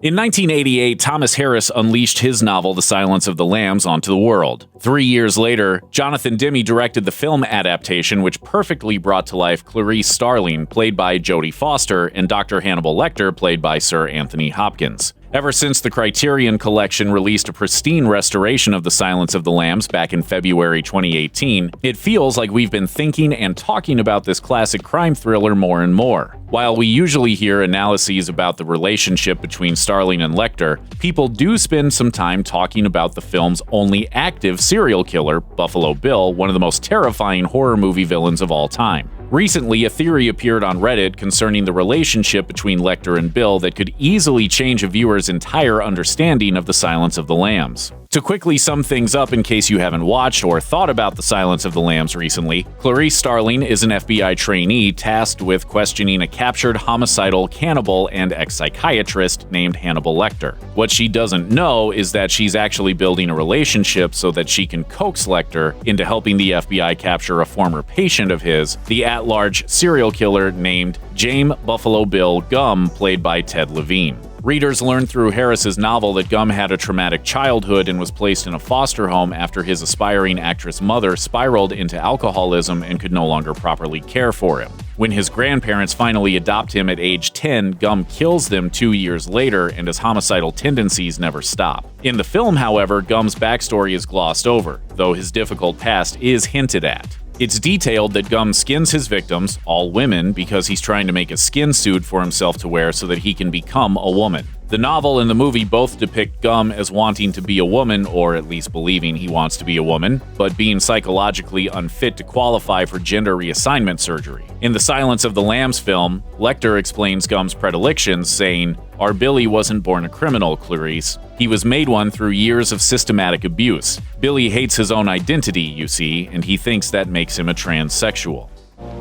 In 1988, Thomas Harris unleashed his novel The Silence of the Lambs onto the world. 3 years later, Jonathan Demme directed the film adaptation, which perfectly brought to life Clarice Starling, played by Jodie Foster, and Dr. Hannibal Lecter, played by Sir Anthony Hopkins. Ever since the Criterion Collection released a pristine restoration of The Silence of the Lambs back in February 2018, it feels like we've been thinking and talking about this classic crime thriller more and more. While we usually hear analyses about the relationship between Starling and Lecter, people do spend some time talking about the film's only active serial killer, Buffalo Bill, one of the most terrifying horror movie villains of all time. Recently, a theory appeared on Reddit concerning the relationship between Lecter and Bill that could easily change a viewer's entire understanding of The Silence of the Lambs. To quickly sum things up in case you haven't watched or thought about The Silence of the Lambs recently, Clarice Starling is an FBI trainee tasked with questioning a captured homicidal cannibal and ex-psychiatrist named Hannibal Lecter. What she doesn't know is that she's actually building a relationship so that she can coax Lecter into helping the FBI capture a former patient of his, the at-large serial killer named James Buffalo Bill Gumm, played by Ted Levine. Readers learned through Harris's novel that Gumm had a traumatic childhood and was placed in a foster home after his aspiring actress mother spiraled into alcoholism and could no longer properly care for him. When his grandparents finally adopt him at age 10, Gumm kills them 2 years later, and his homicidal tendencies never stop. In the film, however, Gumm's backstory is glossed over, though his difficult past is hinted at. It's detailed that Gumm skins his victims, all women, because he's trying to make a skin suit for himself to wear so that he can become a woman. The novel and the movie both depict Gumm as wanting to be a woman, or at least believing he wants to be a woman, but being psychologically unfit to qualify for gender reassignment surgery. In The Silence of the Lambs film, Lecter explains Gumm's predilections, saying, "Our Billy wasn't born a criminal, Clarice. He was made one through years of systematic abuse. Billy hates his own identity, you see, and he thinks that makes him a transsexual."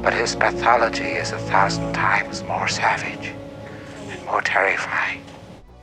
But his pathology is 1,000 times more savage and more terrifying.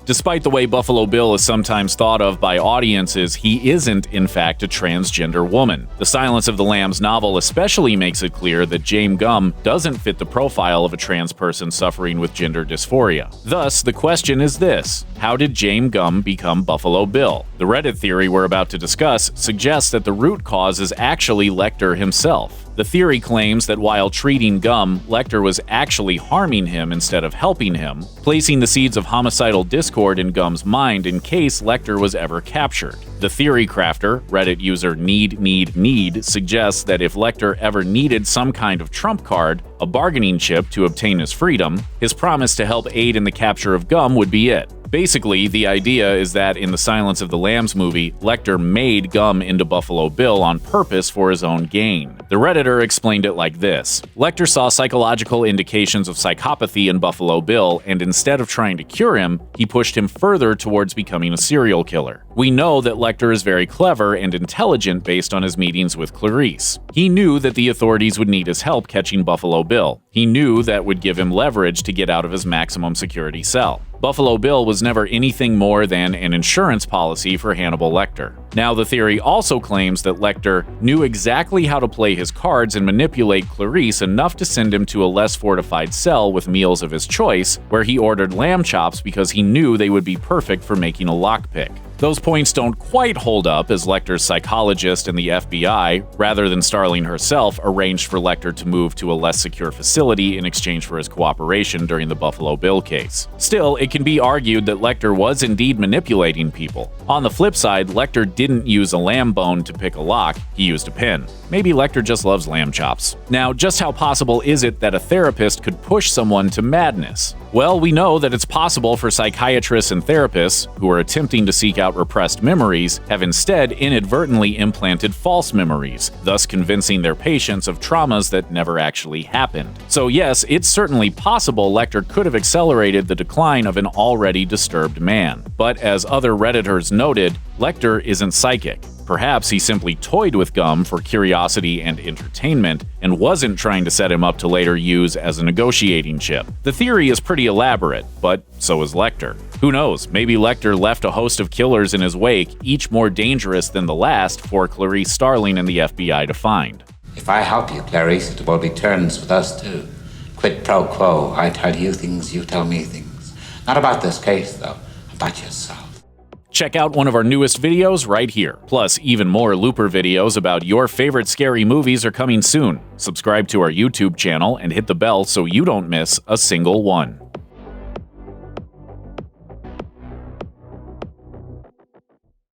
Despite the way Buffalo Bill is sometimes thought of by audiences, he isn't, in fact, a transgender woman. The Silence of the Lambs novel especially makes it clear that James Gumm doesn't fit the profile of a trans person suffering with gender dysphoria. Thus, the question is this: how did James Gumm become Buffalo Bill? The Reddit theory we're about to discuss suggests that the root cause is actually Lecter himself. The theory claims that while treating Gumm, Lecter was actually harming him instead of helping him, placing the seeds of homicidal discord in Gumm's mind in case Lecter was ever captured. The theory crafter, Reddit user Need, suggests that if Lecter ever needed some kind of trump card, a bargaining chip to obtain his freedom, his promise to help aid in the capture of Gumm would be it. Basically, the idea is that in the Silence of the Lambs movie, Lecter made Gumm into Buffalo Bill on purpose for his own gain. The Redditor explained it like this: Lecter saw psychological indications of psychopathy in Buffalo Bill, and instead of trying to cure him, he pushed him further towards becoming a serial killer. We know that Lecter is very clever and intelligent based on his meetings with Clarice. He knew that the authorities would need his help catching Buffalo Bill. He knew that would give him leverage to get out of his maximum security cell. Buffalo Bill was never anything more than an insurance policy for Hannibal Lecter. Now, the theory also claims that Lecter knew exactly how to play his cards and manipulate Clarice enough to send him to a less fortified cell with meals of his choice, where he ordered lamb chops because he knew they would be perfect for making a lockpick. Those points don't quite hold up, as Lecter's psychologist and the FBI, rather than Starling herself, arranged for Lecter to move to a less secure facility in exchange for his cooperation during the Buffalo Bill case. Still, it can be argued that Lecter was indeed manipulating people. On the flip side, Lecter didn't use a lamb bone to pick a lock, he used a pin. Maybe Lecter just loves lamb chops. Now, just how possible is it that a therapist could push someone to madness? Well, we know that it's possible for psychiatrists and therapists, who are attempting to seek out repressed memories, have instead inadvertently implanted false memories, thus convincing their patients of traumas that never actually happened. So yes, it's certainly possible Lecter could have accelerated the decline of an already disturbed man. But as other Redditors noted, Lecter isn't psychic. Perhaps he simply toyed with Gumm for curiosity and entertainment, and wasn't trying to set him up to later use as a negotiating chip. The theory is pretty elaborate, but so is Lecter. Who knows, maybe Lecter left a host of killers in his wake, each more dangerous than the last, for Clarice Starling and the FBI to find. If I help you, Clarice, it will be turns with us too. Quid pro quo. I tell you things, you tell me things. Not about this case, though. About yourself. Check out one of our newest videos right here. Plus, even more Looper videos about your favorite scary movies are coming soon. Subscribe to our YouTube channel and hit the bell so you don't miss a single one.